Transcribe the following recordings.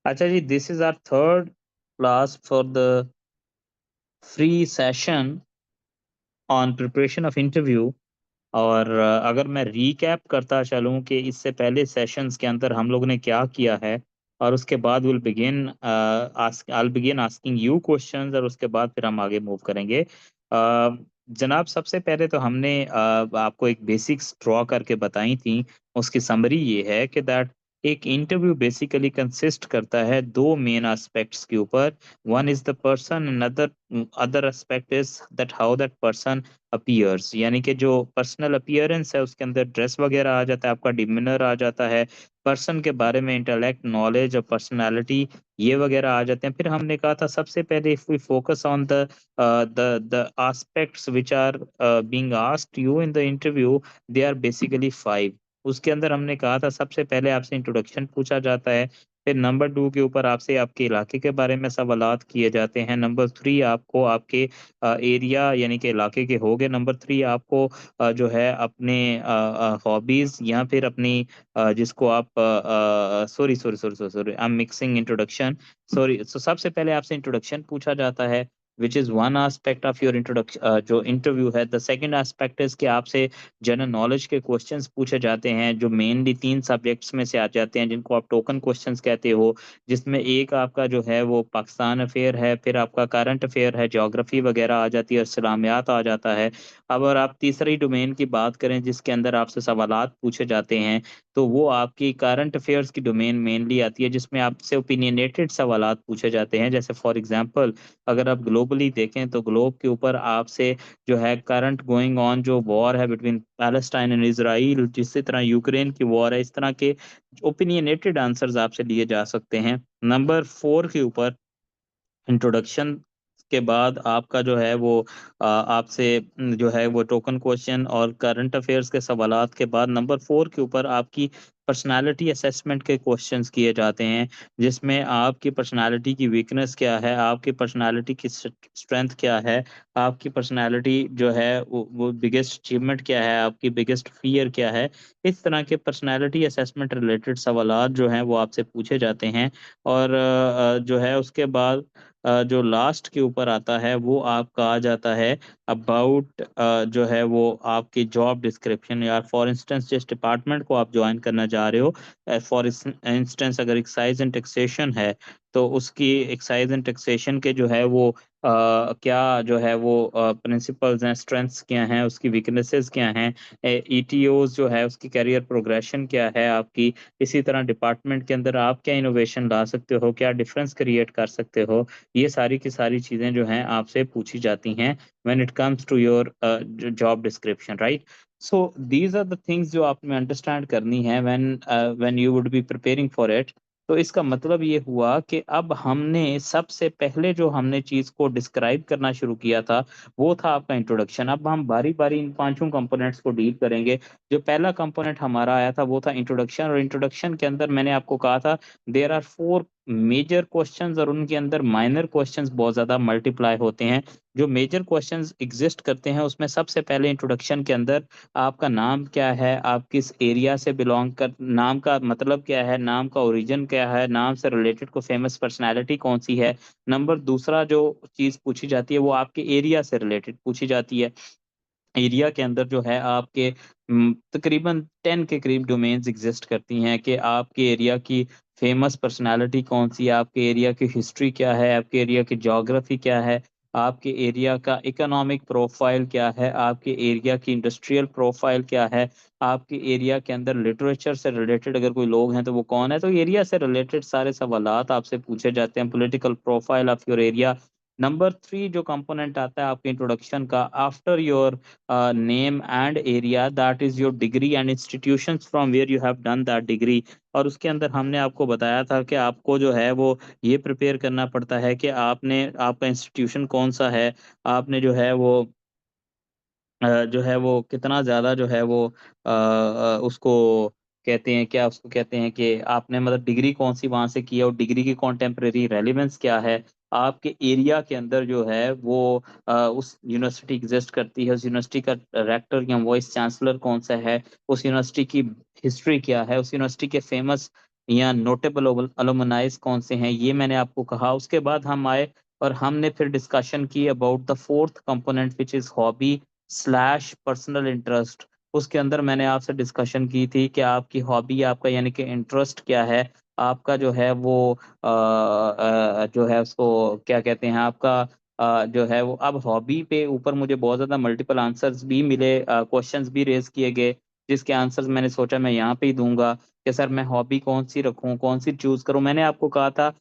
अच्छा जी, this is our third class for the free session on preparation of interview. और अगर मैं रीकैप करता चलूं कि इससे पहले सेशंस के अंदर हम लोग ने क्या किया है, और उसके बाद I'll begin asking you questions, और उसके बाद फिर हम आगे मूव करेंगे। जनाब, सबसे पहले तो हमने आपको एक बेसिक्स ड्रॉ करके बताई थी। उसकी समरी ये है कि दैट एक इंटरव्यू बेसिकली कंसिस्ट करता है दो मेन एस्पेक्ट्स के ऊपर। One is the person, and other other aspect is that how that person appears, यानी कि जो पर्सनल अपीयरेंस है उसके अंदर ड्रेस वगैरह आ जाता है, आपका डिमिनर आ जाता है, पर्सन के बारे में इंटेलेक्ट, नॉलेज और पर्सनालिटी ये वगैरह आ जाते हैं। फिर हमने कहा था सबसे पहले if we focus on the aspects which are being asked you in the interview, they are basically five। उसके अंदर हमने कहा था सबसे पहले आपसे इंट्रोडक्शन पूछा जाता है, फिर नंबर 2 के ऊपर आपसे आपके इलाके के बारे में सवालात किए जाते हैं, नंबर 3 आपको आपके एरिया यानी कि इलाके के हो गए, नंबर 3 आपको जो है अपने हॉबीज या फिर अपनी जिसको आप sorry sorry sorry sorry sorry I am mixing introduction, sorry. So सबसे पहले आपसे इंट्रोडक्शन पूछा जाता है, which is one aspect of your introduction जो इंटरव्यू है। द सेकंड एस्पेक्ट इज कि आपसे जनरल नॉलेज के क्वेश्चंस पूछे जाते हैं, जो मेनली 3 सब्जेक्ट्स में से आ जाते हैं, जिनको आप टोकन क्वेश्चंस कहते हो, जिसमें एक आपका जो है वो पाकिस्तान अफेयर है, फिर आपका करंट अफेयर है, ज्योग्राफी वगैरह आ जाती है, और इस्लामियात आ जाता है। अब अगर आप तीसरी डोमेन की बात करें जिसके अंदर आपसे सवालात पूछे जाते हैं, तो वो आपकी करंट अफेयर्स की डोमेन मेनली आती है, जिसमें आपसे ओपिनियनेटेड सवालात पूछे जाते हैं। जैसे फॉर एग्जांपल अगर आप ग्लोबली देखें तो ग्लोब के ऊपर आपसे जो है करंट गोइंग ऑन जो वॉर है बिटवीन पैलेस्टाइन एंड इसराइल, जिस तरह यूक्रेन की वॉर है, इस तरह के ओपिनियनेटेड आंसर्स आपसे लिए जा सकते हैं। नंबर 4 के ऊपर इंट्रोडक्शन के बाद आपका जो है वो आपसे जो है वो टोकन क्वेश्चन और करंट अफेयर्स के सवालात के बाद नंबर 4 के ऊपर आपकी पर्सनालिटी असेसमेंट के क्वेश्चंस किए जाते हैं, जिसमें आपकी पर्सनालिटी की वीकनेस क्या है, आपकी पर्सनालिटी की स्ट्रेंथ क्या है, आपकी पर्सनालिटी जो है वो बिगेस्ट अचीवमेंट क्या है, आपकी बिगेस्ट फियर क्या है। इस तरह के पर्सनालिटी असेसमेंट रिलेटेड सवालात जो हैं वो आपसे पूछे जाते हैं। और जो है उसके बाद जो लास्ट के ऊपर आता है वो आपका आ जाता है अबाउट जो है वो आपकी जॉब डिस्क्रिप्शन, या फॉर इंस्टेंस जिस डिपार्टमेंट को आप ज्वाइन करना चाह रहे हो। फॉर इंस्टेंस अगर एक्साइज एंड टैक्सेशन है, तो उसकी एक्साइज एंड टैक्सेशन के जो है वो क्या जो है वो प्रिंसिपल्स हैं, स्ट्रेंथ्स क्या हैं, उसकी वीकनेसेस क्या हैं, ईटीओज जो है उसकी कैरियर प्रोग्रेशन क्या है आपकी। इसी तरह डिपार्टमेंट के अंदर आप क्या इनोवेशन ला सकते हो, क्या डिफरेंस क्रिएट कर सकते हो, ये सारी की सारी चीजें जो हैं आपसे पूछी जाती हैं when it comes to your job description, right. So these are the things जो आपने अंडरस्टैंड करनी है when you would be preparing for it. तो इसका मतलब ये हुआ कि अब हमने सबसे पहले जो हमने चीज को डिस्क्राइब करना शुरू किया था वो था आपका इंट्रोडक्शन। अब हम बारी बारी इन पांचों कंपोनेंट्स को डील करेंगे। जो पहला कंपोनेंट हमारा आया था वो था इंट्रोडक्शन, और इंट्रोडक्शन के अंदर मैंने आपको कहा था देर आर 4 मेजर क्वेश्चंस, और उनके अंदर माइनर क्वेश्चंस बहुत ज्यादा मल्टीप्लाई होते हैं। जो मेजर क्वेश्चंस एग्जिस्ट करते हैं उसमें सबसे पहले इंट्रोडक्शन के अंदर आपका नाम क्या है, आप किस एरिया से बिलोंग कर, नाम का मतलब क्या है, नाम का ओरिजिन क्या है, नाम से रिलेटेड को फेमस पर्सनालिटी कौन सी है। नंबर दूसरा जो चीज पूछी जाती है वो आपके एरिया से रिलेटेड पूछी जाती है। एरिया के अंदर जो है आपके तकरीबन 10 के करीब डोमेन्स एग्जिस्ट करती हैं कि आपके एरिया की फेमस पर्सनालिटी कौन सी है, आपके एरिया की हिस्ट्री क्या है, आपके एरिया की ज्योग्राफी क्या है, आपके एरिया का इकोनॉमिक प्रोफाइल क्या है, आपके एरिया की इंडस्ट्रियल प्रोफाइल क्या है, आपके एरिया के अंदर लिटरेचर से रिलेटेड अगर कोई लोग हैं तो वो कौन है। तो एरिया से रिलेटेड सारे सवालात आपसे पूछे जाते हैं, political profile of your area. Number 3 जो कंपोनेंट आता है आपके इंट्रोडक्शन का, after your name and area, that is your degree and institutions from where you have done that degree. और उसके अंदर हमने आपको बताया था कि आपको जो है वो ये प्रिपेयर करना पड़ता है कि आपने आपका इंस्टीट्यूशन कौन सा है, आपने जो है वो कितना ज़्यादा जो है वो उसको कहते हैं क्या, उसको कहते हैं कि आपने मतलब डिग्री कौन सी वहाँ से की है, और डिग्री की कॉन्टेम्परेरी रेलिवेंस क्या है। आपके एरिया के अंदर जो है वो उस यूनिवर्सिटी एग्जिस्ट करती है, उस यूनिवर्सिटी का रेक्टर या वाइस चांसलर कौन सा है, उस यूनिवर्सिटी की हिस्ट्री क्या है, उस यूनिवर्सिटी के फेमस या नोटेबल अलुमनाइज कौन से हैं, ये मैंने आपको कहा। उसके बाद हम आए और हमने फिर डिस्कशन की about the fourth component which is hobby slash personal interest. उसके अंदर मैंने आपसे डिस्कशन की थी कि आपकी हॉबी, आपका यानी कि इंटरेस्ट क्या है, आपका जो है वो जो है उसको क्या कहते हैं, आपका जो है वो। अब हॉबी पे ऊपर मुझे बहुत ज़्यादा मल्टीपल आंसर्स भी मिले, क्वेश्चंस भी रेज किए गए, जिसके आंसर्स मैंने सोचा मैं यहाँ पे ही दूंगा कि सर मैं हॉबी कौन सी रखूं, कौन सी चूज करूं। मैंने आपको कहा था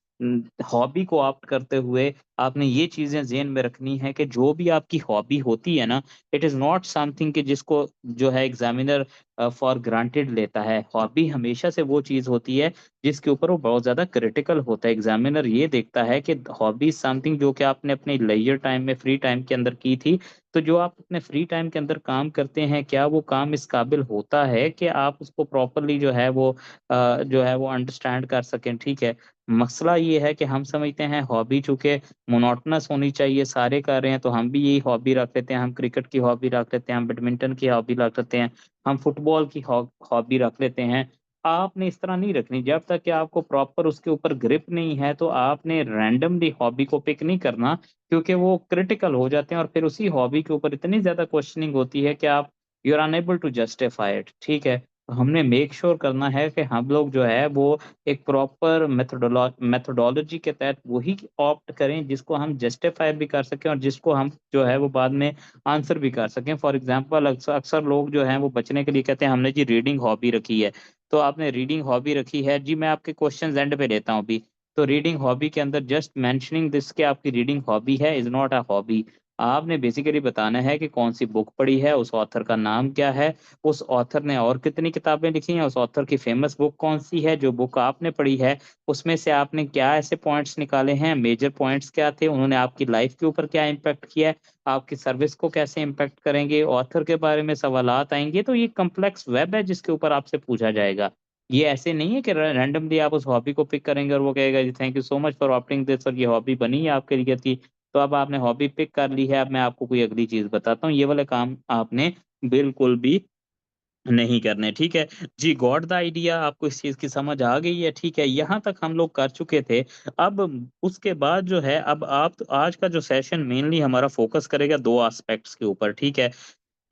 हॉबी को ऑप्ट करते हुए आपने ये चीजें ज़हन में रखनी है कि जो भी आपकी हॉबी होती है ना, इट इज़ नॉट समथिंग कि जिसको जो है एग्जामिनर फॉर ग्रांटेड लेता है। हॉबी हमेशा से वो चीज़ होती है जिसके ऊपर वो बहुत ज़्यादा क्रिटिकल होता है। एग्जामिनर ये देखता है कि हॉबी समथिंग जो कि आपने अपने लेजर टाइम में, फ्री टाइम के अंदर की थी, तो जो आप अपने फ्री टाइम के अंदर काम करते हैं, क्या वो काम इस काबिल होता है कि आप उसको प्रॉपरली जो है वो अंडरस्टैंड कर सकें। ठीक है, मसला ये है कि हम समझते हैं हॉबी चूंकि मोनोटनस होनी चाहिए, सारे कर रहे हैं तो हम भी यही हॉबी रख लेते हैं। हम क्रिकेट की हॉबी रख लेते हैं, हम बैडमिंटन की हॉबी रख लेते हैं, हम फुटबॉल की हॉबी रख लेते हैं। आपने इस तरह नहीं रखनी। जब तक कि आपको प्रॉपर उसके ऊपर ग्रिप नहीं है तो आपने रैंडमली हॉबी को पिक नहीं करना, क्योंकि वो क्रिटिकल हो जाते हैं और फिर उसी हॉबी के ऊपर इतनी ज्यादा क्वेश्चनिंग होती है कि आप you are unable to justify it. ठीक है, तो हमने मेक श्योर करना है कि हम लोग जो है वो एक प्रॉपर मेथोडोलॉजी के तहत वही ऑप्ट करें जिसको हम जस्टिफाई भी कर सकें और जिसको हम जो है वो बाद में आंसर भी कर सकें। फॉर एग्जांपल अक्सर अक्सर लोग जो हैं वो बचने के लिए कहते हैं हमने जी रीडिंग हॉबी रखी है, तो आपने रीडिंग हॉबी रखी है जी। मैं आपके क्वेश्चन एंड पे लेता हूँ अभी। तो रीडिंग हॉबी के अंदर जस्ट मेंशनिंग दिस कि आपकी रीडिंग हॉबी है इज नॉट अ हॉबी। आपने बेसिकली बताना है कि कौन सी बुक पढ़ी है, उस ऑथर का नाम क्या है, उस ऑथर ने और कितनी किताबें लिखी हैं, उस ऑथर की फेमस बुक कौन सी है, जो बुक आपने पढ़ी है उसमें से आपने क्या ऐसे पॉइंट्स निकाले हैं, मेजर पॉइंट्स क्या थे, उन्होंने आपकी लाइफ के ऊपर क्या इम्पैक्ट किया है, आपकी सर्विस को कैसे इम्पैक्ट करेंगे, ऑथर के बारे में सवालात आएंगे। तो ये कम्प्लेक्स वेब है जिसके ऊपर आपसे पूछा जाएगा। ये ऐसे नहीं है कि रैंडमली आप उस हॉबी को पिक करेंगे और वो कहेगा जी thank you so much for opting this, और ये हॉबी बनी है आपके लिए थी। तो अब आपने हॉबी पिक कर ली है, अब मैं आपको कोई अगली चीज बताता हूँ, ये वाले काम आपने बिल्कुल भी नहीं करने। ठीक है जी, गॉट द आइडिया, आपको इस चीज की समझ आ गई है। ठीक है, यहाँ तक हम लोग कर चुके थे। अब उसके बाद जो है, अब आप आज का जो सेशन मेनली हमारा फोकस करेगा दो एस्पेक्ट्स के ऊपर। ठीक है,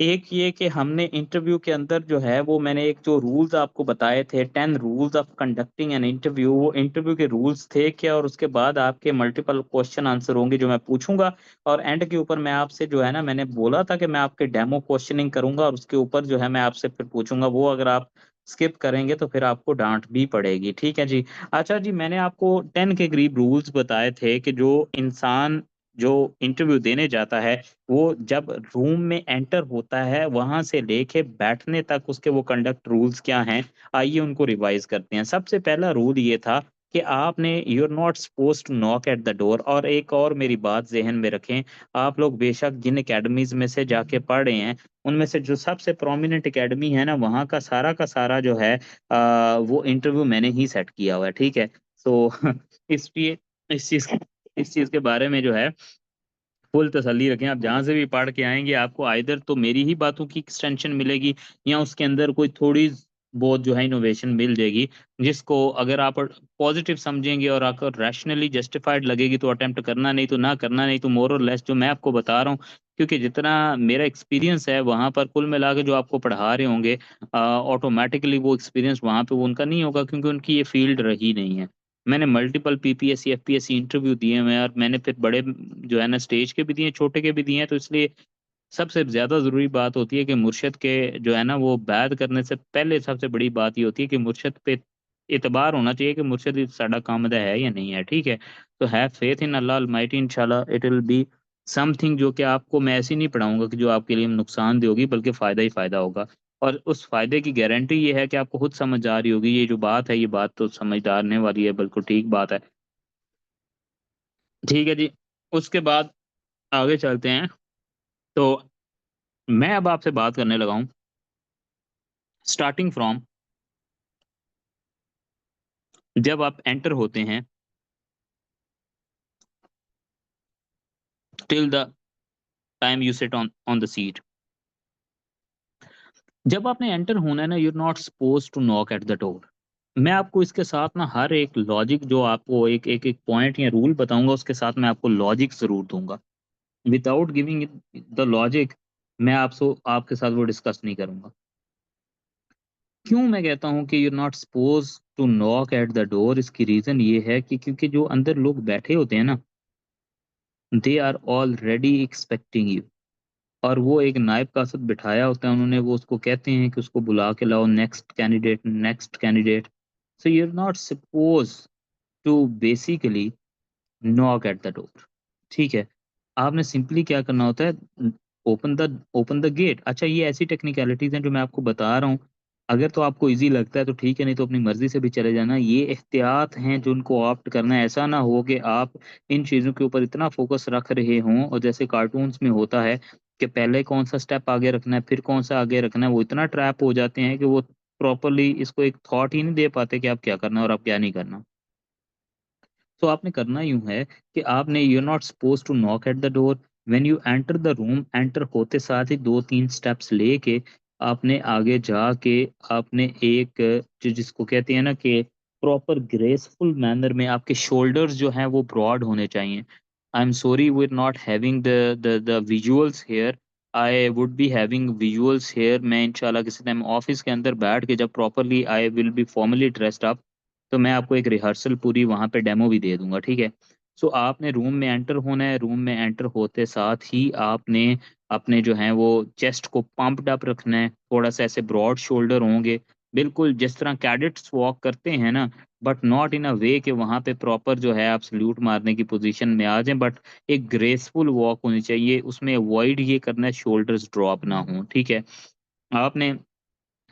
एक ये कि हमने इंटरव्यू के अंदर जो है वो मैंने एक जो रूल्स आपको बताए थे, 10 rules of conducting an interview, वो इंटरव्यू के रूल्स थे क्या, और उसके बाद आपके मल्टीपल क्वेश्चन आंसर होंगे जो मैं पूछूंगा। और एंड के ऊपर मैं आपसे जो है ना, मैंने बोला था कि मैं आपके डेमो क्वेश्चनिंग करूंगा और उसके ऊपर जो है मैं आपसे फिर पूछूंगा, वो अगर आप स्किप करेंगे तो फिर आपको डांट भी पड़ेगी। ठीक है जी। अच्छा जी, मैंने आपको 10 के करीब रूल्स बताए थे कि जो इंसान जो इंटरव्यू देने जाता है, वो जब रूम में एंटर होता है वहां से लेके बैठने तक उसके वो कंडक्ट रूल्स क्या हैं, आइए उनको रिवाइज करते हैं। सबसे पहला रूल ये था कि आपने you are not suppose to knock at the door. और एक और मेरी बात जहन में रखें, आप लोग बेशक जिन एकेडमीज में से जाके पढ़ रहे हैं, उनमें से जो सबसे प्रोमिनेंट एकेडमी है ना, वहाँ का सारा जो है वो इंटरव्यू मैंने ही सेट किया हुआ है। ठीक है, तो इसलिए इस चीज इस चीज के बारे में जो है फुल तसल्ली रखें। आप जहां से भी पढ़ के आएंगे आपको आइदर तो मेरी ही बातों की एक्सटेंशन मिलेगी, या उसके अंदर कोई थोड़ी बहुत जो है इनोवेशन मिल जाएगी, जिसको अगर आप पॉजिटिव समझेंगे और आपको रैशनली जस्टिफाइड लगेगी तो अटेम्प्ट करना, नहीं तो ना करना। नहीं तो मोर और लेस जो मैं आपको बता रहा हूँ, क्योंकि जितना मेरा एक्सपीरियंस है वहां पर कुल मिला के जो आपको पढ़ा रहे होंगे, ऑटोमेटिकली वो एक्सपीरियंस वहां पे वो उनका नहीं होगा, क्योंकि उनकी ये फील्ड रही नहीं है। मैंने मल्टीपल पीपीएससी एफपीएससी इंटरव्यू दिए हुए हैं, और मैंने फिर बड़े जो है ना स्टेज के भी दिए, छोटे के भी दिए हैं। तो इसलिए सबसे ज्यादा जरूरी बात होती है कि मुर्शद के जो है ना वो बैद करने से पहले सबसे बड़ी बात ये होती है कि मुर्शद पे इतबार होना चाहिए कि मुर्शद साडा कामदा है या नहीं है। ठीक है, तो have faith in Allah Almighty, इंशाल्लाह इट विल बी समथिंग जो कि आपको मैं ऐसी नहीं पढ़ाऊंगा कि जो आपके लिए नुकसान दे होगी, बल्कि फायदा ही फायदा होगा। और उस फायदे की गारंटी ये है कि आपको खुद समझ आ रही होगी। ये जो बात है, ये बात तो समझदारने वाली है, बिल्कुल ठीक बात है। ठीक है जी, उसके बाद आगे चलते हैं। तो मैं अब आपसे बात करने लगा हूँ स्टार्टिंग फ्रॉम, जब आप एंटर होते हैं till the time you sit on the seat. जब आपने एंटर होना है ना, you are not suppose to knock at the door. मैं आपको इसके साथ ना हर एक लॉजिक जो आपको एक एक एक पॉइंट या रूल बताऊंगा, उसके साथ मैं आपको लॉजिक जरूर दूंगा। विदाउट गिविंग द लॉजिक मैं आपसे आपके साथ वो डिस्कस नहीं करूंगा। क्यों मैं कहता हूँ कि you not suppose to knock at the door, इसकी रीजन ये है कि क्योंकि जो अंदर लोग बैठे होते हैं ना, they are already expecting you. और वो एक नायब कासद बिठाया होता है उन्होंने, वो उसको कहते हैं कि उसको बुला के लाओ, next candidate next candidate. So you are not suppose to basically knock at the door. ठीक है, आपने सिंपली क्या करना होता है, ओपन द गेट। अच्छा, ये ऐसी टेक्निकलिटीज हैं जो मैं आपको बता रहा हूँ, अगर तो आपको इजी लगता है तो ठीक है, नहीं तो अपनी मर्जी से भी चले जाना। ये एहतियात हैं जो उनको ऑप्ट करना है। ऐसा ना हो कि आप इन चीज़ों के ऊपर इतना फोकस रख रहे हों, और जैसे कार्टून्स में होता है कि पहले कौन सा स्टेप आगे रखना है फिर कौन सा आगे रखना है, वो इतना ट्रैप हो जाते हैं कि वो प्रॉपरली इसको एक थॉट ही नहीं दे पाते कि आप क्या करना है और आप क्या नहीं करना। तो आपने करना यूं है कि आपने, you are not suppose to knock at the door, when you enter the room, enter होते साथ ही दो तीन स्टेप्स लेके आपने आगे जाके आपने एक जो जिसको कहते हैं ना कि प्रॉपर ग्रेसफुल मैनर में आपके शोल्डर्स जो हैं वो ब्रॉड होने चाहिए। I am sorry we are not having the visuals here, I would be having visuals here. मैं इंशाल्लाह किसी टाइम ऑफिस के अंदर बैठ के जब properly I will be formally dressed up, तो मैं आपको एक रिहर्सल पूरी वहाँ पे डेमो भी दे दूँगा, ठीक है? सो आपने रूम में एंटर होना है, रूम में एंटर होते साथ ही आपने अपने जो हैं वो चेस्ट को पम्प्ड अप रखना है, थोड़ा-सा ऐसे ब्रॉड शोल्डर होंगे, बिल्कुल जिस तरह कैडेट्स वॉक करते हैं ना, बट नॉट इन अ वे कि वहाँ पे प्रॉपर जो है आप सैल्यूट मारने की पोज़ीशन में आ जाएँ, बट एक ग्रेसफुल वॉक होनी चाहिए, उसमें अवॉइड ये करना है शोल्डर्स ड्रॉप ना हों, ठीक है? आपने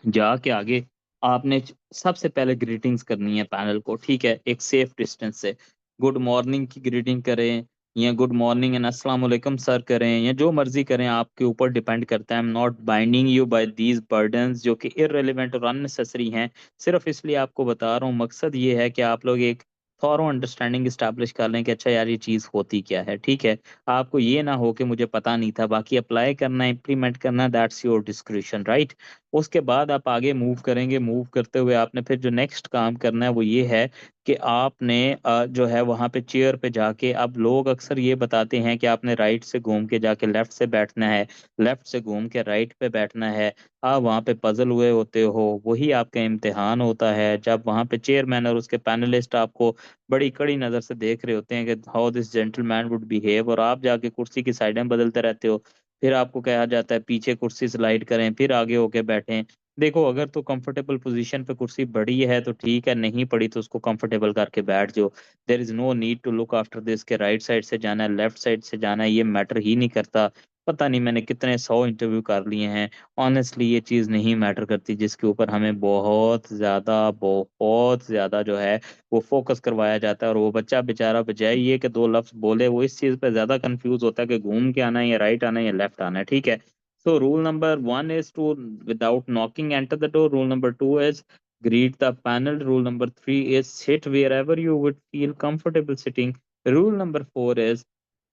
जाके आगे आपने सबसे पहले ग्रीटिंग्स करनी है पैनल को, ठीक है? एक सेफ डिस्टेंस से गुड मॉर्निंग की ग्रीटिंग करें, या गुड मॉर्निंग एंड अस्सलाम वालेकुम सर करें, या जो मर्जी करें, आपके ऊपर डिपेंड करता है। I am not binding you by these burdens जो कि इररिलेवेंट और अननेसेसरी हैं। सिर्फ इसलिए आपको बता रहा हूँ, मकसद ये है कि आप लोग एक थॉरो अंडरस्टैंडिंग स्टैब्लिश कर लें कि अच्छा यार ये चीज़ होती क्या है, ठीक है? आपको ये ना हो कि मुझे पता नहीं था, बाकी अप्लाई करना है, इम्प्लीमेंट करना है, दैट्स योर डिस्क्रिशन, राइट? उसके बाद आप आगे मूव करेंगे, मूव करते हुए आपने फिर जो नेक्स्ट काम करना है वो ये है कि आपने जो है वहाँ पे चेयर पे जाके, अब लोग अक्सर ये बताते हैं कि आपने राइट से घूम के जाके लेफ्ट से बैठना है, लेफ्ट से घूम के राइट पे बैठना है। आप वहाँ पे पजल हुए होते हो, वही आपका इम्तिहान होता है जब वहाँ पे चेयरमैन और उसके पैनलिस्ट आपको बड़ी कड़ी नज़र से देख रहे होते हैं कि how this gentleman would behave, और आप जाके कुर्सी की साइडें बदलते रहते हो। फिर आपको कहा जाता है पीछे कुर्सी स्लाइड करें, फिर आगे होके बैठें। देखो, अगर तो कंफर्टेबल पोजीशन पे कुर्सी पड़ी है तो ठीक है, नहीं पड़ी तो उसको कंफर्टेबल करके बैठ जाओ। There is no need to look after this के राइट साइड से जाना है, लेफ्ट साइड से जाना है, ये मैटर ही नहीं करता। पता नहीं मैंने कितने 100 इंटरव्यू कर लिए हैं। ऑनेस्टली ये चीज़ नहीं मैटर करती, जिसके ऊपर हमें बहुत ज़्यादा जो है वो फ़ोकस करवाया जाता है, और वो बच्चा बेचारा बजाय ये कि 2 लफ्ज़ बोले, वो इस चीज़ पे ज़्यादा कन्फ्यूज़ होता है कि घूम के आना है या राइट आना है या लेफ्ट आना है, ठीक है? So rule number one is to, without knocking, enter the door. Rule number two is greet the panel. Rule number three is sit wherever you would feel comfortable sitting. Rule number four is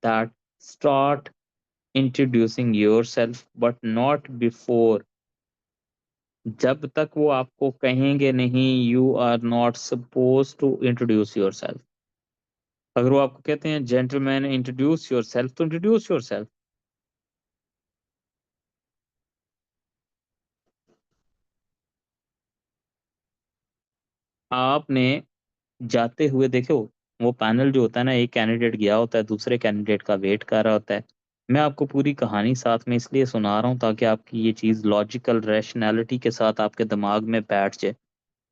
that start introducing yourself, but not before. जब तक वो आपको कहेंगे नहीं, you are not suppose to introduce yourself. अगर वो आपको कहते हैं जेंटलमैन इंट्रोड्यूस योर सेल्फ, तो इंट्रोड्यूस योर सेल्फ। आपने जाते हुए देखो, वो पैनल जो होता है ना, एक कैंडिडेट गया होता है, दूसरे कैंडिडेट का वेट कर रहा होता है। मैं आपको पूरी कहानी साथ में इसलिए सुना रहा हूँ ताकि आपकी ये चीज़ लॉजिकल रैशनैलिटी के साथ आपके दिमाग में बैठ जाए।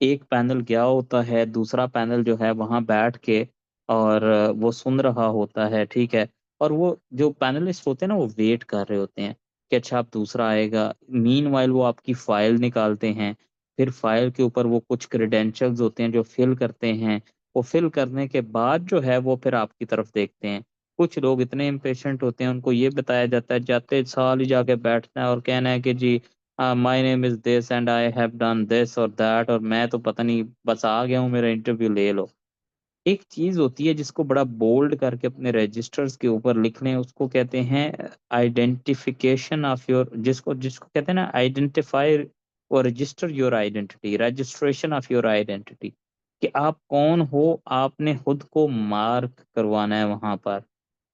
एक पैनल गया होता है, दूसरा पैनल जो है वहाँ बैठ के और वो सुन रहा होता है, ठीक है? और वो जो पैनलिस्ट होते हैं ना, वो वेट कर रहे होते हैं कि अच्छा अब दूसरा आएगा। मीनवाइल वो आपकी फ़ाइल निकालते हैं, फिर फ़ाइल के ऊपर वो कुछ क्रेडेंशियल्स होते हैं जो फ़िल करते हैं। वो फ़िल करने के बाद जो है वो फिर आपकी तरफ देखते हैं। कुछ लोग इतने इम्पेशेंट होते हैं, उनको ये बताया जाता है जाते साल ही जाके बैठना है और कहना है कि जी my name is this and I have done this और दैट, और मैं तो पता नहीं बस आ गया हूँ, मेरा इंटरव्यू ले लो। एक चीज़ होती है जिसको बड़ा बोल्ड करके अपने रजिस्टर्स के ऊपर लिख लें, उसको कहते हैं आइडेंटिफिकेशन ऑफ योर, जिसको जिसको कहते हैं ना आइडेंटिफाई वो register your identity, registration of your identity, कि आप कौन हो, आपने खुद को मार्क करवाना है वहां पर।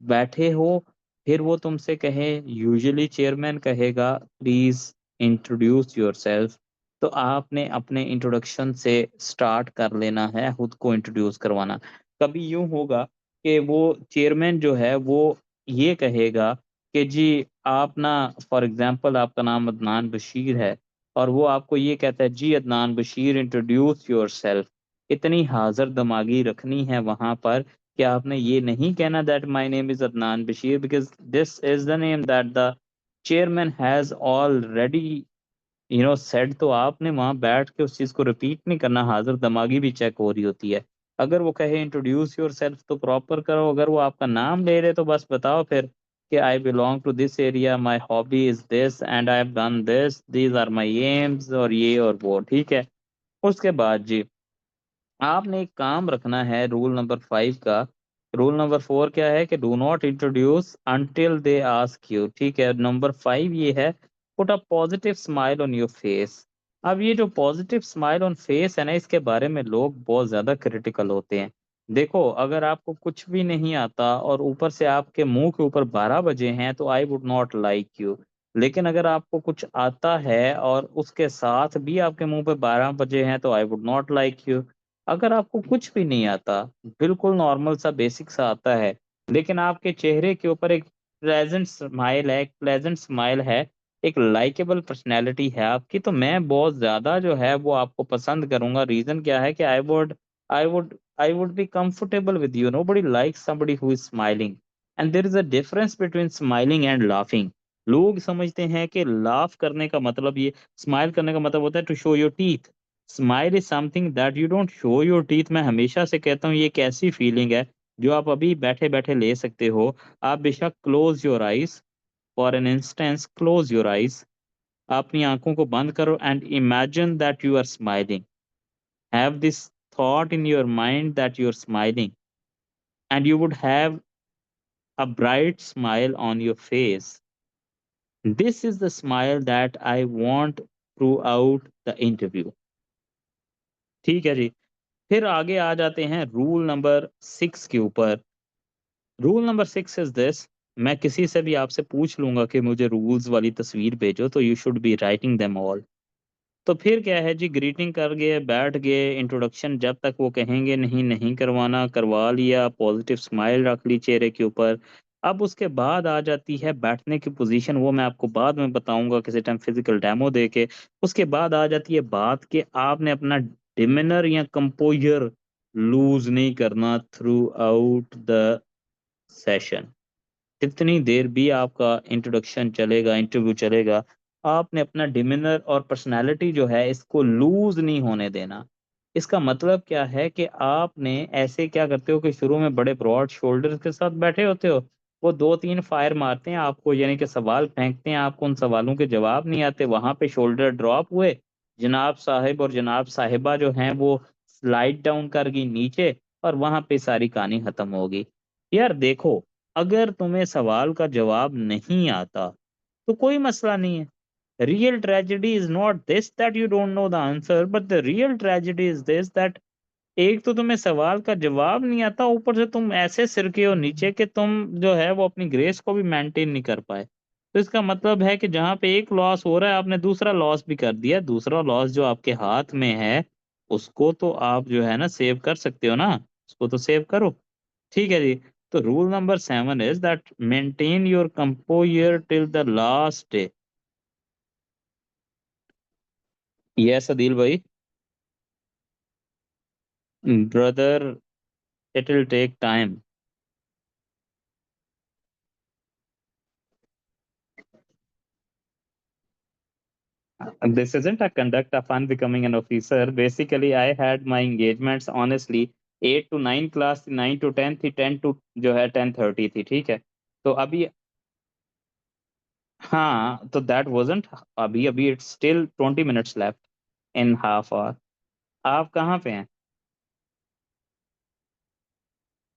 बैठे हो, फिर वो तुमसे कहे, यूजुअली चेयरमैन कहेगा प्लीज इंट्रोड्यूस योरसेल्फ, तो आपने अपने इंट्रोडक्शन से स्टार्ट कर लेना है, खुद को इंट्रोड्यूस करवाना। कभी यूं होगा कि वो चेयरमैन जो है वो ये कहेगा कि जी आप ना, फॉर एग्जांपल आपका नाम अदनान बशीर है, और वो आपको ये कहता है जी अदनान बशीर इंट्रोड्यूस योरसेल्फ। इतनी हाजिर दिमागी रखनी है वहां पर कि आपने ये नहीं कहना that my name is Adnan Bashir, because this is the name that the chairman has already said. तो आपने वहां बैठ के उस चीज को रिपीट नहीं करना, हाजिर दिमागी भी चेक हो रही होती है। अगर वो कहे इंट्रोड्यूस योर सेल्फ तो प्रॉपर करो, अगर वो आपका नाम ले रहे तो बस बताओ फिर कि I belong to this area, my hobby is this and I have done this, these are my aims, और ये और वो, ठीक है। उसके बाद जी आपने एक काम रखना है रूल नंबर 5 का। रूल नंबर 4 क्या है कि do not introduce until they ask you, ठीक है। नंबर 5 ये है, put a positive smile on your face. अब ये जो पॉजिटिव स्माइल ऑन फेस है ना, इसके बारे में लोग बहुत ज्यादा क्रिटिकल होते हैं। देखो, अगर आपको कुछ भी नहीं आता और ऊपर से आपके मुंह के ऊपर 12 बजे हैं तो I would not like you. लेकिन अगर आपको कुछ आता है और उसके साथ भी आपके मुंह पे 12 बजे हैं तो I would not like you. अगर आपको कुछ भी नहीं आता, बिल्कुल नॉर्मल सा बेसिक सा आता है, लेकिन आपके चेहरे के ऊपर एक प्लेजेंट स्माइल है, एक प्लेजेंट स्माइल है, एक लाइकेबल पर्सनैलिटी है आपकी, तो मैं बहुत ज्यादा जो है वो आपको पसंद करूंगा। रीजन क्या है कि I would be comfortable with you. Nobody like somebody who is smiling, and there is a difference between smiling and laughing. लोग समझते हैं कि लाफ करने का मतलब, ये स्माइल करने का मतलब होता है to show your teeth. Smile is something that you don't show your teeth. मैं हमेशा से कहता हूँ ये एक ऐसी फीलिंग है जो आप अभी बैठे बैठे ले सकते हो। आप बेशक close your eyes, for an instance close your eyes, अपनी आंखों को बंद करो and imagine that you are smiling. Have this thought in your mind that you are smiling, and you would have a bright smile on your face. This is the smile that I want throughout the interview. ठीक है जी। फिर आगे आ जाते हैं rule number 6 के ऊपर। Rule number 6 is this. मैं किसी से भी आपसे पूछ लूंगा कि मुझे रूल्स वाली तस्वीर भेजो, तो you should be writing them all. तो फिर क्या है जी, ग्रीटिंग कर गए, बैठ गए, इंट्रोडक्शन जब तक वो कहेंगे नहीं नहीं करवाना, करवा लिया, पॉजिटिव स्माइल रख ली चेहरे के ऊपर। अब उसके बाद आ जाती है बैठने की पोजीशन, वो मैं आपको बाद में बताऊंगा किसी टाइम फिजिकल डेमो दे के। उसके बाद आ जाती है बात कि आपने अपना डिमिनर या कंपोजर लूज नहीं करना थ्रू आउट द सेशन। जितनी देर भी आपका इंट्रोडक्शन चलेगा, इंटरव्यू चलेगा, आपने अपना डिमिनर और पर्सनालिटी जो है इसको लूज नहीं होने देना। इसका मतलब क्या है कि आपने ऐसे क्या करते हो कि शुरू में बड़े ब्रॉड शोल्डर्स के साथ बैठे होते हो, वो 2-3 फायर मारते हैं आपको, यानी कि सवाल फेंकते हैं, आपको उन सवालों के जवाब नहीं आते, वहां पे शोल्डर ड्रॉप हुए, जनाब साहिब और जनाब साहिबा जो हैं वो स्लाइड डाउन कर गई नीचे, और वहां पे सारी कहानी खत्म होगी। यार देखो, अगर तुम्हें सवाल का जवाब नहीं आता तो कोई मसला नहीं है। Real tragedy is not this that you don't know the answer, but the real tragedy is this that एक तो तुम्हें सवाल का जवाब नहीं आता, ऊपर से तुम ऐसे सिर के हो नीचे कि तुम जो है वो अपनी ग्रेस को भी मेंटेन नहीं कर पाए। तो इसका मतलब है कि जहां पे एक लॉस हो रहा है, आपने दूसरा लॉस भी कर दिया। दूसरा लॉस जो आपके हाथ में है उसको तो आप जो है ना सेव कर सकते हो ना, उसको तो सेव करो। ठीक है जी। तो rule number 7 is that maintain your composure till the last day. Yes Adeel भाई। Brother, it will take time. This isn't a conduct of unbecoming an officer. Basically, I had my engagements honestly 8 to 9 class थी, 9 to 10 थी, 10 to जो है 10:30 थी, ठीक है। तो अभी, हाँ, तो दैट वाजंट, अभी अभी it's still 20 minutes left in half hour. आप कहाँ पे हैं?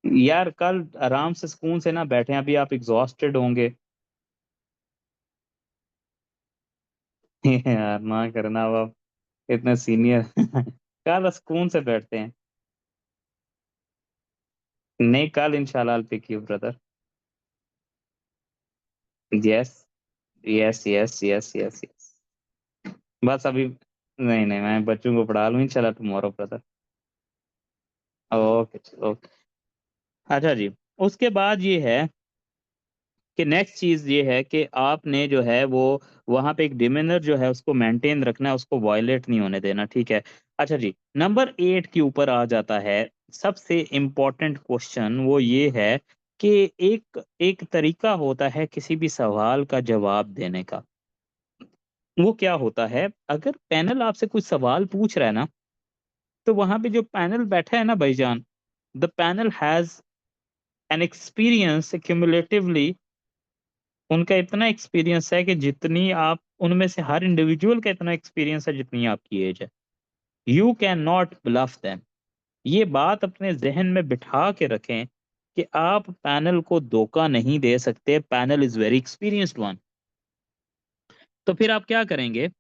यार कल आराम से सुकून से ना बैठे हैं, अभी आप एग्जॉस्टेड होंगे। यार ना करना, अब आप इतने सीनियर। कल सुकून से बैठते हैं। नहीं, कल इंशाल्लाह I'll pick you brother। Yes, yes, yes, yes, yes, yes. बस अभी नहीं, नहीं, मैं बच्चों को पढ़ा लूँ इंशाल्लाह टुमारो ब्रदर। Okay, okay. अच्छा जी, उसके बाद ये है कि नेक्स्ट चीज़ ये है कि आपने जो है वो वहाँ पे एक डिमेनर जो है उसको मेंटेन रखना है, उसको वायलेट नहीं होने देना, ठीक है? अच्छा जी, नंबर 8 के ऊपर आ जाता है, सबसे इम्पोर्टेंट क्वेश्चन वो ये है कि एक एक तरीका होता है किसी भी सवाल का जवाब देने का। वो क्या होता है, अगर पैनल आपसे कुछ सवाल पूछ रहा है ना, तो वहाँ पे जो पैनल बैठा है ना भाईजान, the panel has an experience cumulatively, उनका इतना एक्सपीरियंस है कि जितनी आप उनमें से हर इंडिविजुअल का इतना एक्सपीरियंस है जितनी आपकी एज है। You can not bluff them. ये बात अपने ज़हन में बिठा के रखें कि आप पैनल को धोखा नहीं दे सकते, panel is very experienced one. तो फिर आप क्या करेंगे?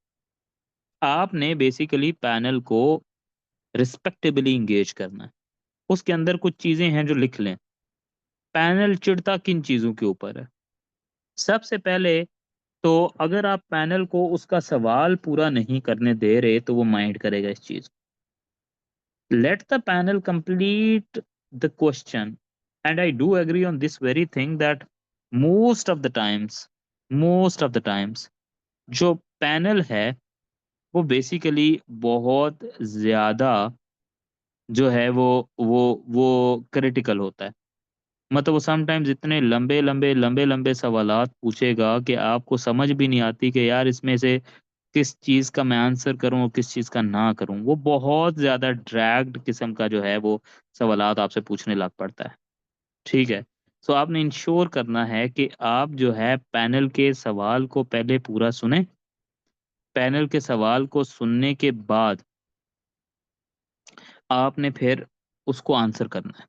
आपने बेसिकली पैनल को रिस्पेक्टेबली एंगेज करना है। उसके अंदर कुछ चीज़ें हैं जो लिख लें। पैनल चिढ़ता किन चीज़ों के ऊपर है? सबसे पहले तो अगर आप पैनल को उसका सवाल पूरा नहीं करने दे रहे तो वो माइंड करेगा इस चीज। Let the panel complete the question, and I do agree on this very thing that most of the times most of the times जो पैनल है वो बेसिकली बहुत ज्यादा जो है वो क्रिटिकल होता है। मतलब वो समटाइम्स इतने लंबे लंबे लंबे लंबे सवालात पूछेगा कि आपको समझ भी नहीं आती कि यार इसमें से किस चीज़ का मैं आंसर करूँ और किस चीज़ का ना करूँ। वो बहुत ज़्यादा ड्रैग्ड किस्म का जो है वो सवालात आपसे पूछने लग पड़ता है, ठीक है? सो आपने इंश्योर करना है कि आप जो है पैनल के सवाल को पहले पूरा सुनें, पैनल के सवाल को सुनने के बाद आपने फिर उसको आंसर करना है।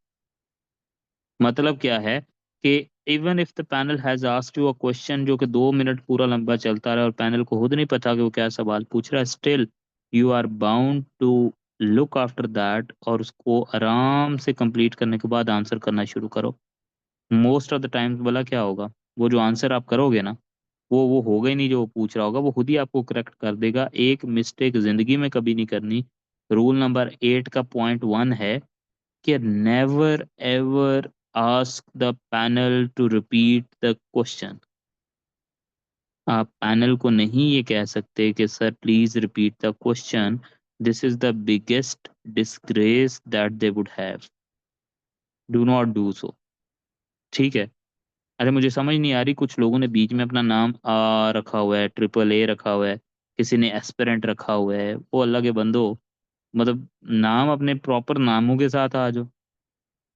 मतलब क्या है कि even if the panel has asked you a question जो कि 2 मिनट पूरा लंबा चलता रहा और पैनल को खुद नहीं पता कि वो क्या सवाल पूछ रहा है, still you are bound to look after that और उसको आराम से कंप्लीट करने के बाद आंसर करना शुरू करो। मोस्ट ऑफ द टाइम्स भला क्या होगा, वो जो आंसर आप करोगे ना, वो होगा ही नहीं जो वो पूछ रहा होगा, वो खुद ही आपको करेक्ट कर देगा। एक मिस्टेक ज़िंदगी में कभी नहीं करनी। रूल नंबर 8 का पॉइंट 1 है कि never ever ask the panel to repeat the question। आप पैनल को नहीं ये कह सकते कि sir please repeat the question, this is the biggest disgrace that they would have. Do not do so, ठीक है? अरे मुझे समझ नहीं आ रही, कुछ लोगों ने बीच में अपना नाम रखा हुआ है, ट्रिपल ए रखा हुआ है, किसी ने एस्पिरेंट रखा हुआ है, वो अल्लाह के बंदो, मतलब नाम अपने प्रॉपर नामों के साथ आ जाओ।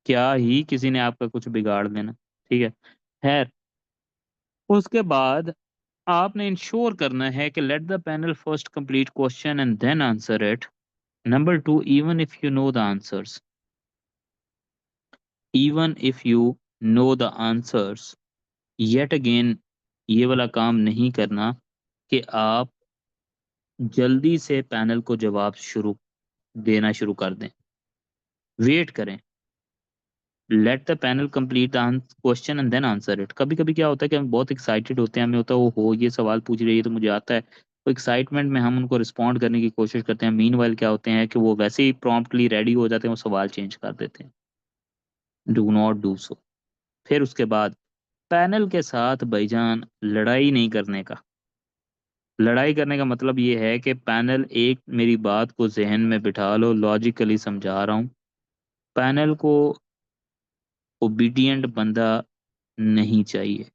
क्या ही किसी ने आपका कुछ बिगाड़ देना, ठीक है? खैर, उसके बाद आपने इंश्योर करना है कि let the panel first complete question and then answer it. Number 2, even if you know the answers, even if you know the answers, yet again ये वाला काम नहीं करना कि आप जल्दी से पैनल को जवाब शुरू देना शुरू कर दें। वेट करें, let the panel complete the question and then answer it. कभी कभी क्या होता है कि हम बहुत एक्साइटेड होते हैं, हमें होता है वो हो ये सवाल पूछ रही है तो मुझे आता है, तो एक्साइटमेंट में हम उनको रिस्पॉन्ड करने की कोशिश करते हैं। मीनवाइल क्या होते हैं कि वो वैसे ही प्रॉम्प्टली रेडी हो जाते हैं, वो सवाल चेंज कर देते हैं। Do not do so. फिर उसके बाद पैनल के साथ भाईजान लड़ाई नहीं करने का। लड़ाई करने का मतलब ये है कि पैनल, एक मेरी बात को जहन में बिठा लो, लॉजिकली समझा रहा हूँ, पैनल को ओबीडिएंट बंदा नहीं चाहिए।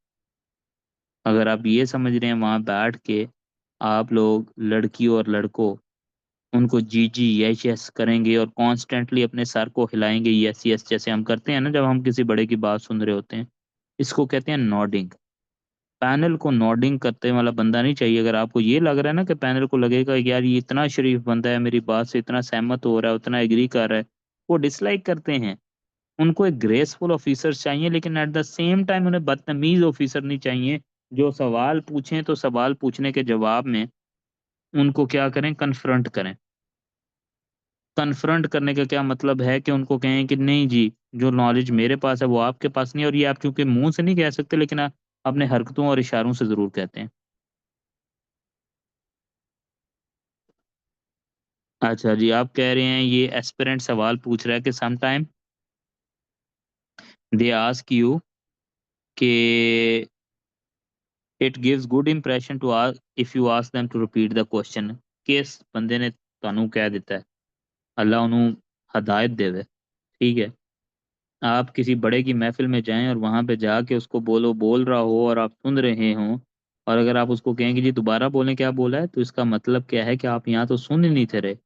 अगर आप ये समझ रहे हैं वहाँ बैठ के आप लोग लड़की और लड़कों उनको जी जी यस यस करेंगे और कॉन्स्टेंटली अपने सर को हिलाएंगे यस यस, जैसे हम करते हैं ना जब हम किसी बड़े की बात सुन रहे होते हैं, इसको कहते हैं नॉडिंग। पैनल को नॉडिंग करते वाला बंदा नहीं चाहिए। अगर आपको ये लग रहा है ना कि पैनल को लगेगा कि यार ये इतना शरीफ बंदा है, मेरी बात से इतना सहमत हो रहा है, उतना एग्री कर रहा है, वो डिसलाइक करते हैं। उनको एक ग्रेसफुल ऑफिसर चाहिए, लेकिन एट द सेम टाइम उन्हें बदतमीज ऑफिसर नहीं चाहिए जो सवाल पूछें तो सवाल पूछने के जवाब में उनको क्या करें, कन्फ्रंट करें। कन्फ्रंट करने का क्या मतलब है कि उनको कहें कि नहीं जी, जो नॉलेज मेरे पास है वो आपके पास नहीं है, और ये आप चूंकि मुंह से नहीं कह सकते, लेकिन आप अपने हरकतों और इशारों से जरूर कहते हैं। अच्छा जी, आप कह रहे हैं ये एस्पिरेंट सवाल पूछ रहा है कि some time they ask you कि it gives good impression to ask if you ask them to repeat the question. किस बंदे ने ਤੁਹਾਨੂੰ ਕਹਿ ਦਿੱਤਾ ਹੈ, अल्लाह ਉਹਨੂੰ हदायत देवे, ठीक है। आप किसी बड़े की महफिल में जाएं और वहां पे जाके उसको बोल रहा हो और आप सुन रहे हो, और अगर आप उसको कहें कि जी दोबारा बोलें क्या बोला है, तो इसका मतलब क्या है कि आप यहाँ तो सुन ही नहीं थे रहे।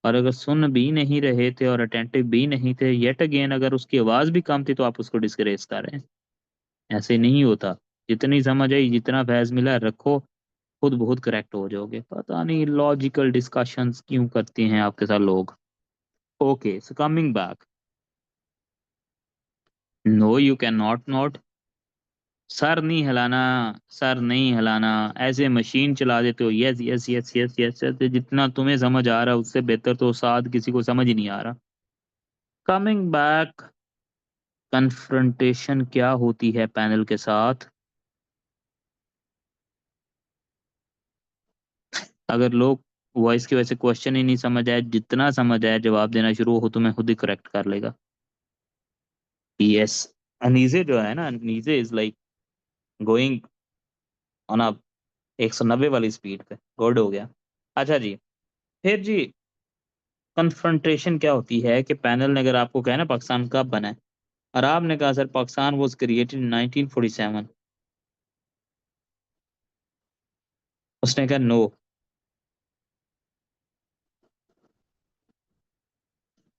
और अगर सुन भी नहीं रहे थे और अटेंटिव भी नहीं थे, येट अगेन अगर उसकी आवाज भी कम थी, तो आप उसको डिस्करेज कर रहे हैं। ऐसे नहीं होता। जितनी समझ आई, जितना फैज मिला रखो, खुद बहुत करेक्ट हो जाओगे। पता नहीं लॉजिकल डिस्कशंस क्यों करते हैं आपके साथ लोग। Okay, so coming back. No you can not not. सर नहीं हिलाना, सर नहीं हिलाना। ऐसे मशीन चला देते हो, yes yes yes yes yes yes, जितना तुम्हें समझ आ रहा है उससे बेहतर तो शायद किसी को समझ ही नहीं आ रहा। कमिंग बैक, कन्फ्रंटेशन क्या होती है पैनल के साथ। अगर लोग वॉइस की वजह से क्वेश्चन ही नहीं समझ आए, जितना समझ आए जवाब देना शुरू हो, तो मैं खुद ही करेक्ट कर लेगा। यस। अनीजे जो है ना, अनीजे is like going on a 190 वाली स्पीड पे। गुड हो गया। अच्छा जी, फिर जी, कन्फ्रंटेशन क्या होती है कि पैनल ने अगर आपको कहा ना पाकिस्तान कब बना है, और आपने कहा sir Pakistan was created in 1947, उसने कहा नो।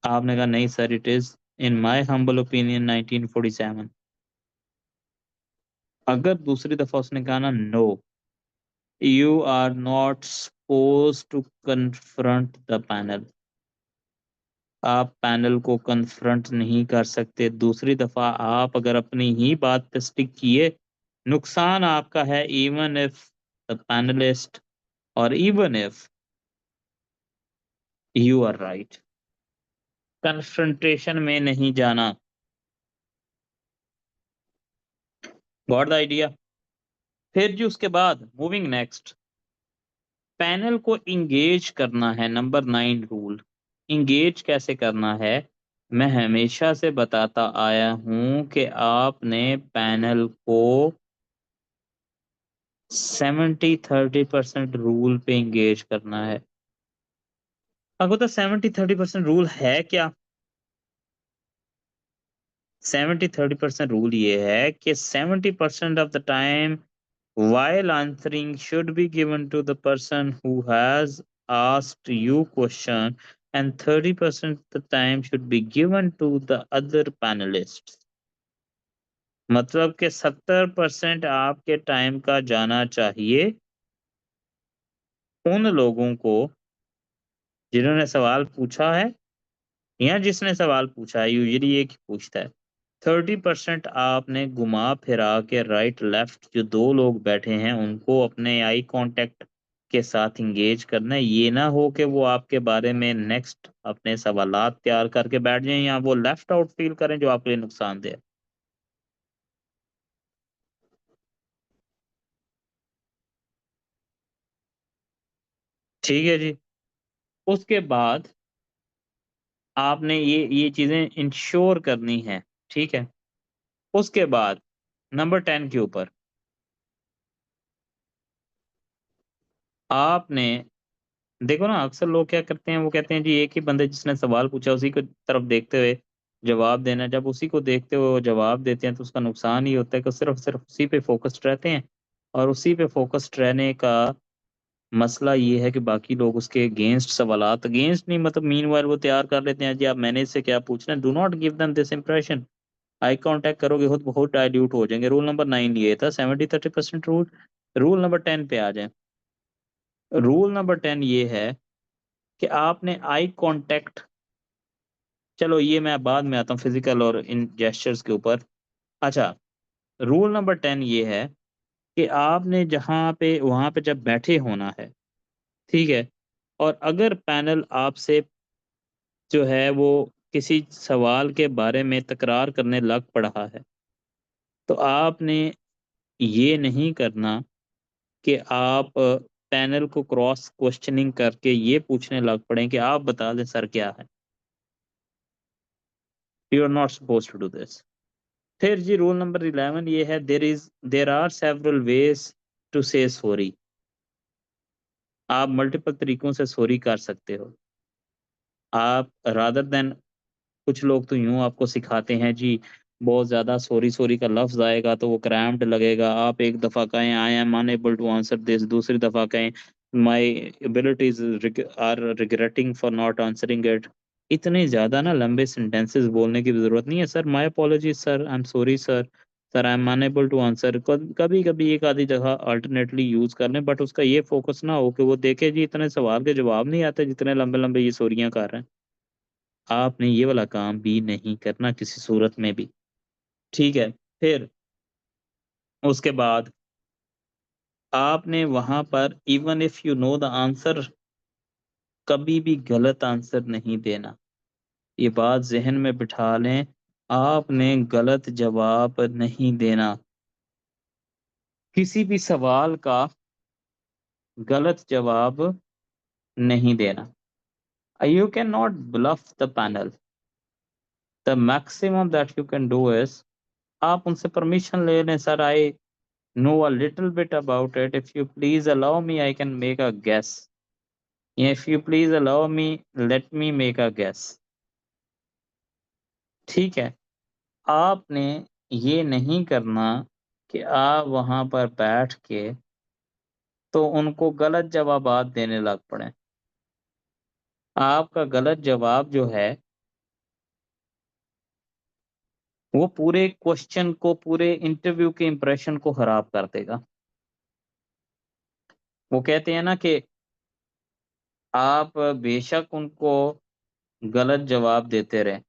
आपने कहा नहीं sir, it is in my humble opinion 1947। अगर दूसरी दफा उसने कहा ना no, you are not suppose to confront the panel. आप पैनल को कन्फ्रंट नहीं कर सकते। दूसरी दफा आप अगर अपनी ही बात पे स्टिक किए, नुकसान आपका है, इवन इफ द पैनलिस्ट और even if you are right. Confrontation में नहीं जाना। Got the idea. फिर जी उसके बाद मूविंग नेक्स्ट, पैनल को इंगेज करना है। Number 9 rule. इंगेज कैसे करना है, मैं हमेशा से बताता आया हूं कि आपने पैनल को 70-30% रूल पे इंगेज करना है। आपको तो 70-30% रूल है क्या? 70-30% रूल ये है कि 70% of the time while answering should be given to the person who has asked you question, and 30% the time should be given to the other panelists। मतलब कि 70% आपके टाइम का जाना चाहिए उन लोगों को जिन्होंने सवाल पूछा है, या जिसने सवाल पूछा है, यूजली एक ही पूछता है। 30% आपने घुमा फिरा के राइट लेफ्ट जो दो लोग बैठे हैं उनको अपने आई कांटेक्ट के साथ इंगेज करना है। ये ना हो कि वो आपके बारे में नेक्स्ट अपने सवालात तैयार करके बैठ जाएं, या वो लेफ्ट आउट फील करें जो आपके लिए नुकसानदेह है। ठीक है जी। उसके बाद आपने ये चीजें इंश्योर करनी है। ठीक है। उसके बाद नंबर 10 के ऊपर आपने, देखो ना अक्सर लोग क्या करते हैं, वो कहते हैं जी एक ही बंदे जिसने सवाल पूछा उसी को तरफ देखते हुए जवाब देना है। जब उसी को देखते हुए वो जवाब देते हैं तो उसका नुकसान ही होता है कि सिर्फ सिर्फ उसी पे फोकस्ड रहते हैं। और उसी पे फोकस्ड रहने का मसला ये है कि बाकी लोग उसके अगेंस्ट सवालात, अगेंस्ट नहीं मतलब मीनवाइल वो तैयार कर लेते हैं जी आप मैंने इससे क्या पूछना है। Do not give them this impression. Eye contact करोगे खुद बहुत डाइल्यूट हो जाएंगे। रूल नंबर 9 ये था, 70-30% रूल। रूल नंबर 10 पे आ जाए। रूल नंबर 10 ये है कि आपने आई कांटेक्ट, चलो ये मैं बाद में आता हूँ फिजिकल और इन जेस्चर्स के ऊपर। अच्छा, रूल नंबर 10 ये है कि आपने जहाँ पे वहां पे जब बैठे होना है, ठीक है? और अगर पैनल आपसे जो है वो किसी सवाल के बारे में तकरार करने लग पड़ा है, तो आपने ये नहीं करना कि आप पैनल को क्रॉस क्वेश्चनिंग करके ये पूछने लग पड़े कि आप बता दें सर क्या है? You are not supposed to do this. फिर जी रूल नंबर 11 ये है, there are several ways to से सॉरी। आप मल्टीपल तरीकों से सॉरी कर सकते हो। आप रादर देन, कुछ लोग तो यूँ आपको सिखाते हैं जी, बहुत ज़्यादा सॉरी सॉरी का लफ्ज़ आएगा तो वो क्रैम्प्ड लगेगा। आप एक दफ़ा कहें I am unable to answer this, दूसरी दफ़ा कहें my abilities are regretting for not answering it. इतने ज़्यादा ना लंबे सेंटेंसेस बोलने की ज़रूरत नहीं है। Sir my apologies sir, I am sorry sir, sir I am unable to answer. कभी-कभी एक आधी जगह अल्टरनेटली यूज़ कर लें, बट उसका ये फ़ोकस ना हो कि वो देखे जी इतने सवाल के जवाब नहीं आते जितने लंबे-लंबे ये सॉरीयाँ कर रहे हैं। आपने ये वाला काम भी नहीं करना किसी सूरत में भी, ठीक है? फिर उसके बाद आपने वहाँ पर even if you know the answer, कभी भी गलत आंसर नहीं देना। ये बात ज़हन में बिठा लें, आपने गलत जवाब नहीं देना। किसी भी सवाल का गलत जवाब नहीं देना। You cannot bluff the panel. The maximum that you can do is आप उनसे परमिशन ले लें, sir I know a little bit about it. If you please allow me, I can make a guess. If you please allow me, let me make a guess. ठीक है? आपने ये नहीं करना कि आप वहाँ पर बैठ के तो उनको गलत जवाबात देने लग पड़ें। आपका गलत जवाब जो है, वो पूरे क्वेश्चन को, पूरे इंटरव्यू के इंप्रेशन को खराब कर देगा। वो कहते हैं ना कि आप बेशक उनको गलत जवाब देते रहें,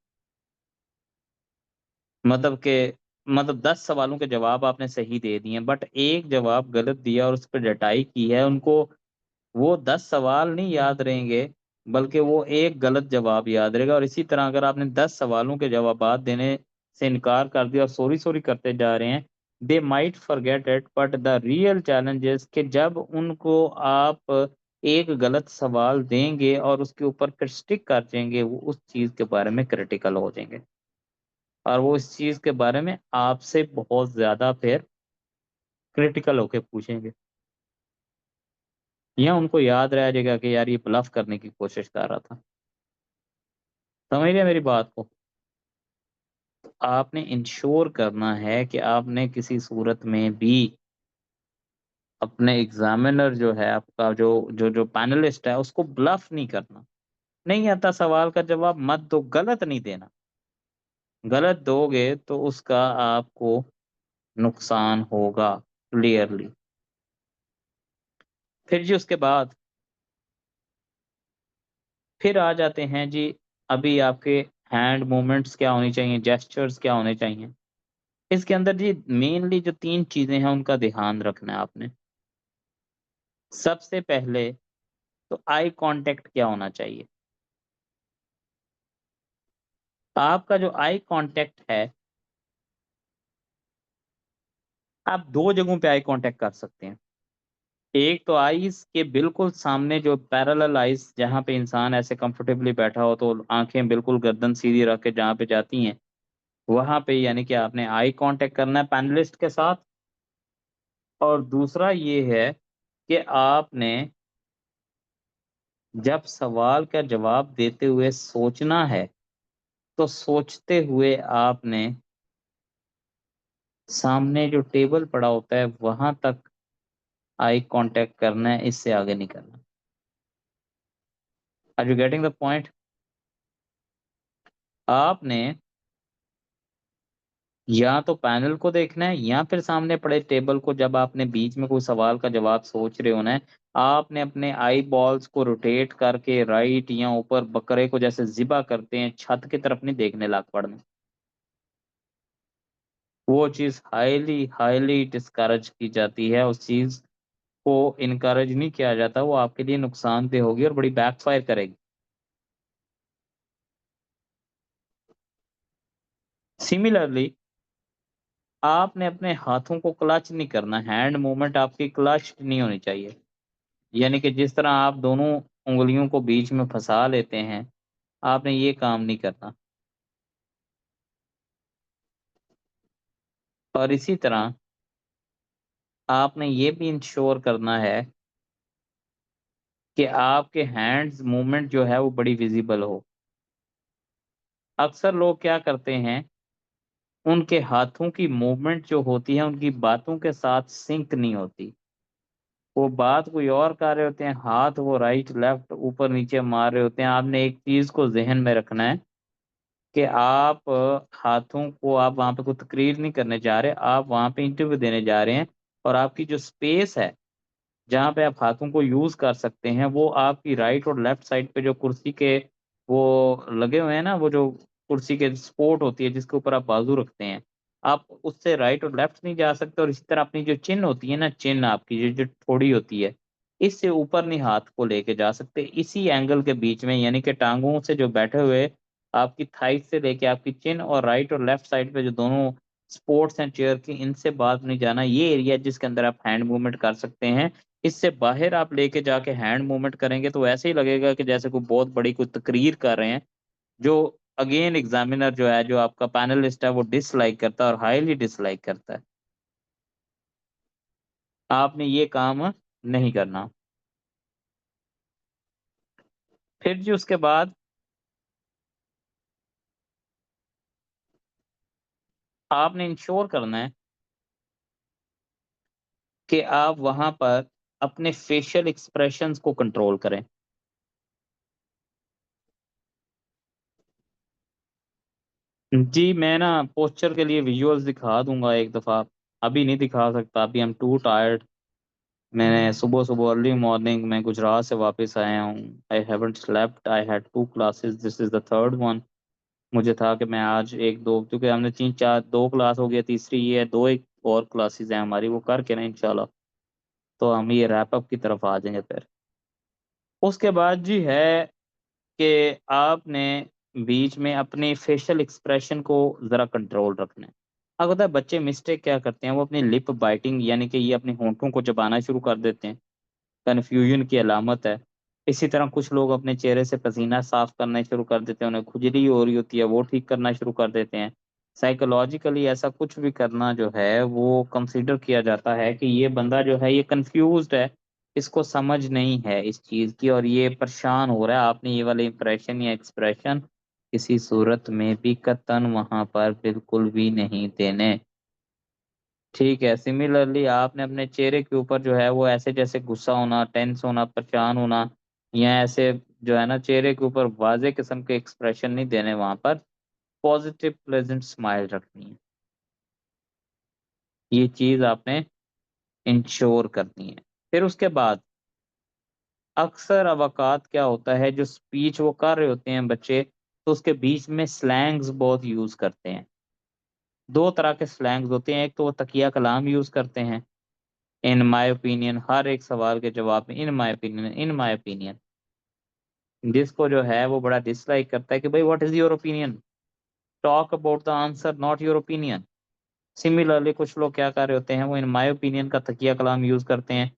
मतलब कि मतलब 10 सवालों के जवाब आपने सही दे दिए हैं, बट एक जवाब गलत दिया और उस पे डटाई की है, उनको वो 10 सवाल नहीं याद रहेंगे, बल्कि वो एक गलत जवाब याद रहेगा। और इसी तरह अगर आपने 10 सवालों के जवाबात देने से इनकार कर दिया और सॉरी-सॉरी करते जा रहे हैं, they might forget it, but the real challenge is कि जब उनको आप एक गलत सवाल देंगे और उसके ऊपर फिर स्टिक कर जाएँगे, वो उस चीज़ के बारे में क्रिटिकल हो जाएँगे। और वो इस चीज़ के बारे में आपसे बहुत ज़्यादा फिर क्रिटिकल होके पूछेंगे, या उनको याद रह जाएगा कि यार ये ब्लफ करने की कोशिश कर रहा था। समझ रहे हैं मेरी बात को? आपने इंश्योर करना है कि आपने किसी सूरत में भी अपने एग्ज़ामिनर जो है, आपका जो पैनलिस्ट है, उसको ब्लफ नहीं करना। नहीं आता सवाल का जवाब मत दो, गलत नहीं देना। गलत दोगे तो उसका आपको नुकसान होगा क्लियरली। फिर जी उसके बाद फिर आ जाते हैं जी, अभी आपके हैंड मूवमेंट्स क्या होनी चाहिए, जेस्चर्स क्या होने चाहिए। इसके अंदर जी मेनली जो 3 चीज़ें हैं उनका ध्यान रखना है आपने। सबसे पहले तो आई कॉन्टैक्ट क्या होना चाहिए? आपका जो आई कॉन्टैक्ट है, आप 2 जगहों पे आई कॉन्टैक्ट कर सकते हैं। एक तो आईज़ के बिल्कुल सामने, जो पैरेलल आईज़, जहाँ पे इंसान ऐसे कंफर्टेबली बैठा हो तो आँखें बिल्कुल गर्दन सीधी रख के जहाँ पे जाती हैं, वहाँ पे यानी कि आपने आई कॉन्टैक्ट करना है पैनलिस्ट के साथ। और दूसरा ये है कि आपने जब सवाल का जवाब देते हुए सोचना है, तो सोचते हुए आपने सामने जो टेबल पड़ा होता है, वहाँ तक आई कॉन्टैक्ट करना है, इससे आगे नहीं करना। Are you getting the point? आपने या तो पैनल को देखना है या फिर सामने पड़े टेबल को, जब आपने बीच में कोई सवाल का जवाब सोच रहे होना है, आपने अपने आई बॉल्स को रोटेट करके राइट या ऊपर, बकरे को जैसे ज़िबा करते हैं, छत की तरफ नहीं देखने लग पड़ना। वो चीज़ हाइली हाइली डिस्करेज की जाती है, उस चीज़ को इनकरेज नहीं किया जाता, वो आपके लिए नुकसानदेह होगी और बड़ी बैकफायर करेगी। सिमिलरली आपने अपने हाथों को क्लच नहीं करना, हैंड मूवमेंट आपकी क्लच नहीं होनी चाहिए। यानी कि जिस तरह आप दोनों उँगलियों को बीच में फँसा लेते हैं, आपने ये काम नहीं करना। और इसी तरह आपने ये भी इंश्योर करना है कि आपके हैंड्स मूवमेंट जो है वो बड़ी विज़िबल हो। अक्सर लोग क्या करते हैं, उनके हाथों की मूवमेंट जो होती है, उनकी बातों के साथ सिंक नहीं होती। वो बात कोई और कर रहे होते हैं, हाथ वो राइट, लेफ्ट, ऊपर-नीचे मार रहे होते हैं। आपने एक चीज़ को ज़हन में रखना है कि आप हाथों को आप वहाँ पे कोई तकरीर नहीं करने जा रहे, आप वहाँ पे इंटरव्यू देने जा रहे हैं और आपकी जो स्पेस है, जहाँ पे आप हाथों को यूज़ कर सकते हैं, वो आपकी राइट और लेफ्ट साइड पे जो कुर्सी के वो लगे हुए हैं ना, वो जो कुर्सी के सपोर्ट होती है जिसके ऊपर आप बाजू रखते हैं, आप उससे राइट और लेफ्ट नहीं जा सकते और इसी तरह अपनी जो चिन होती है ना, चिन आपकी जो जो थोड़ी होती है, इससे ऊपर नहीं हाथ को लेके जा सकते। इसी एंगल के बीच में यानी कि टाँगों से जो बैठे हुए आपकी थाइस से लेके आपकी चिन और राइट और लेफ्ट साइड पे जो दोनों सपोर्ट्स हैं चेयर की, इनसे बाहर नहीं जाना। ये एरिया जिसके अंदर आप हैंड मूवमेंट कर सकते हैं। इससे बाहर आप लेके जाके हैंड मूवमेंट करेंगे तो ऐसे ही लगेगा कि जैसे कोई बहुत बड़ी कोई तकरीर कर रहे हैं, जो अगेन एग्ज़ामिनर जो है, जो आपका पैनलिस्ट है, वो डिसलाइक करता है और हाइली डिसलाइक करता है। आपने ये काम नहीं करना। फिर जी उसके बाद आपने इंश्योर करना है कि आप वहाँ पर अपने फेशियल एक्सप्रेशंस को कंट्रोल करें। जी, मैं ना पोस्चर के लिए विजुअल्स दिखा दूँगा एक दफ़ा, अभी नहीं दिखा सकता, अभी आई एम टू टायर्ड। मैंने सुबह-सुबह अर्ली मॉर्निंग में गुजरात से वापस आया हूँ। I haven't slept, I had 2 classes, this is the third one. मुझे था कि मैं आज 1-2 क्योंकि हमने 3-4 2 क्लास हो गया, तीसरी ये है, 2 एक और क्लासेस हैं हमारी, वो करके ना इंशाल्लाह, तो हम ये रैप अप की तरफ आ जाएँगे फिर। उसके बाद जी है कि आपने बीच में अपने फेशियल एक्सप्रेशन को ज़रा कंट्रोल रखना है। अब पता है बच्चे मिस्टेक क्या करते हैं, वो अपनी लिप बाइटिंग यानी कि ये अपने होंठों को चबाना शुरू कर देते हैं। कन्फ्यूजन की अलामत है। इसी तरह कुछ लोग अपने चेहरे से पसीना साफ़ करना शुरू कर देते हैं, उन्हें खुजली हो रही होती है, वो ठीक करना शुरू कर देते हैं। साइकोलॉजिकली ऐसा कुछ भी करना जो है, वो कंसीडर किया जाता है कि ये बंदा जो है, ये कन्फ्यूज़्ड है, इसको समझ नहीं है इस चीज़ की और ये परेशान हो रहा है। आपने ये वाले इंप्रेशन या एक्सप्रेशन किसी सूरत में भी कतई वहाँ पर बिल्कुल भी नहीं देने। ठीक है, सिमिलरली आपने अपने चेहरे के ऊपर जो है वो ऐसे जैसे गुस्सा होना, टेंस होना, परेशान होना या ऐसे जो है ना चेहरे के ऊपर वाज़े किस्म के एक्सप्रेशन नहीं देने वहाँ पर, पॉज़िटिव प्लेज़ेंट स्माइल रखनी है। ये चीज़ आपने इंश्योर करनी है। फिर उसके बाद अक्सर अवकात क्या होता है जो स्पीच वो कर रहे होते हैं बच्चे, तो उसके बीच में स्लैंग्स बहुत यूज़ करते हैं। 2 तरह के स्लैंग्स होते हैं, एक तो वो तकिया कलाम यूज़ करते हैं इन माय ओपिनियन हर एक सवाल के जवाब में इन माय ओपिनियन जिसको जो है वो बड़ा डिसलाइक करता है कि भाई what is your opinion? Talk about the answer not your opinion. Similarly कुछ लोग क्या कर रहे होते हैं वो इन माय ओपिनियन का तकिया कलाम यूज़ करते हैं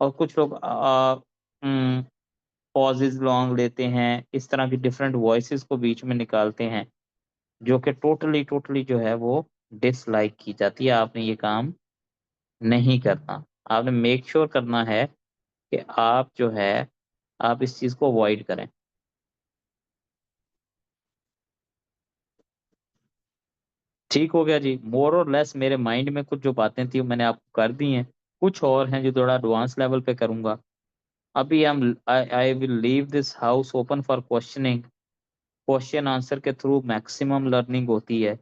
और कुछ लोग पॉजेज़ लॉन्ग लेते हैं, इस तरह की डिफरेंट वॉइसेज़ को बीच में निकालते हैं, जो कि टोटली जो है वो डिसलाइक की जाती है। आपने ये काम नहीं करना। आपने मेक श्योर करना है कि आप जो है, आप इस चीज़ को अवॉइड करें। ठीक हो गया जी, मोर और लेस मेरे माइंड में कुछ जो बातें थी, वो मैंने आपको कर दी हैं। कुछ और हैं जो थोड़ा एडवांस लेवल पे करूँगा। अभी I will leave this house open for questioning. Question answer के थ्रू मैक्सिमम लर्निंग होती है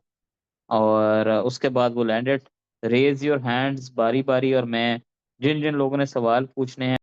और उसके बाद वो लैंडेड रेज़ योर हैंड्स बारी-बारी और मैं जिन-जिन लोगों ने सवाल पूछने हैं